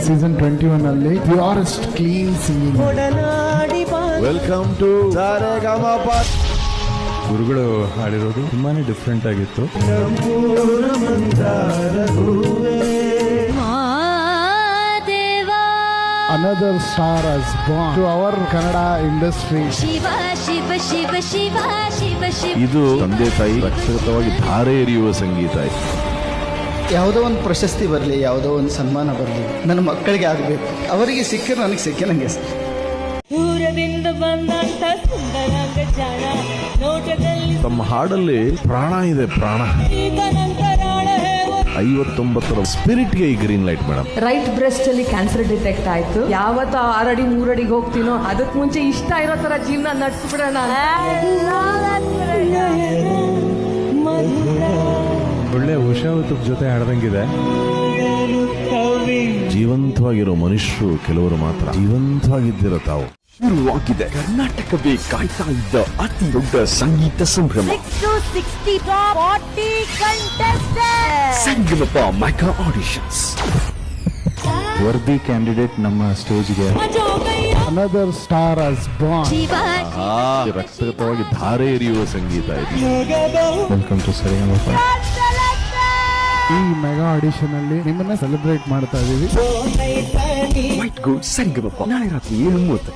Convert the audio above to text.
Season 21 ಅಲ್ಲಿ purest clean singing. Welcome to Saregamapa. ಗುರುಗಳು ಹಾಡಿರೋದು ತುಂಬಾನೇ ಡಿಫ್ರೆಂಟ್ ಆಗಿತ್ತು. Another star has born to our Kannada industry. Shiva Shiva Shiva Shiva Shiva Shiva. ಇದು ತಂದೆ ತಾಯಿ ರಕ್ಷಿತವಾಗಿ ಧಾರೆ ಎರೆಯುವ ಸಂಗೀತ. ಯಾವುದೋ ಒಂದು ಪ್ರಶಸ್ತಿ ಬರಲಿ, ಯಾವುದೋ ಒಂದು ಸನ್ಮಾನ ಬರಲಿ, ನನ್ನ ಮಕ್ಕಳಿಗೆ ಆಗಬೇಕು. ಅವರಿಗೆ ಸಿಕ್ಕರೆ ನನಗೆ ಸಿಕ್ಕಿನಂಗೆ ಸರ್. ದೂರದಿಂದ ಬಂದಂತ ಸುಂದರಾಂಗ ಜಾಣ ನೋಟದಲ್ಲಿ ತಮ್ಮ ಹಾಡಲ್ಲಿ ಪ್ರಾಣ ಇದೆ, ಪ್ರಾಣ. 59ರ ಸ್ಪಿರಿಟ್ಗೆ ಈ green light madam. Right breast ಅಲ್ಲಿ ಕ್ಯಾನ್ಸರ್ ಡಿಟೆಕ್ಟ್ ಆಯ್ತು. ಯಾವತ್ತ 6 ಅಡಿ 3 ಅಡಿಗೆ ಹೋಗ್ತೀನೋ ಅದಕ್ ಮುಂಚೆ ಇಷ್ಟ ಇರೋ ತರ ಜೀವನ ನಡೆಸ್ಬಿಡೋಣ. ಒಳ್ಳೆ ಉಷಾ ತುಪ್ ಜೊತೆ ಹಾಡ್ದಂಗಿದೆ. ಜೀವಂತವಾಗಿರೋ ಮನುಷ್ಯರು ಕೆಲವರು ಮಾತ್ರ ಜೀವಂತವಾಗಿದ್ದಿರೋ ತಾವು. ಶುರುವಾಗಿದೆ ಕರ್ನಾಟಕವೇ ಕಾಯ್ತಾ ಇದ್ದ ಅತಿ ದೊಡ್ಡ ಸಂಗೀತ ಸಂಭ್ರಮ. 60 top 40 contestants. ಸಂಗಮಪ ಮೆಗಾ ಆಡಿಷನ್ಸ್. ವರ್ದಿ ಕ್ಯಾಂಡಿಡೇಟ್ ನಮ್ಮ ಸ್ಟೇಜ್ಗೆ. Another star has born. Shiva ರಕ್ಷಿತವಾಗಿ ಧಾರೆ ಎರೆಯುವ ಸಂಗೀತ ಇದು. ವೆಲ್ಕಮ್ ಟು ಸರಿಗಮಪ. ಈ ಮೆಗಾ ಆಡಿಷನ್ ಅಲ್ಲಿ ನಿಮ್ಮನ್ನ ಸೆಲೆಬ್ರೇಟ್ ಮಾಡ್ತಾ ಇದೀವಿ. ವೈಟ್ ಗೋಲ್ಡ್ ಸಂಗಮಪ ನಾಳೆ ರಾತ್ರಿ 7:30ಕ್ಕೆ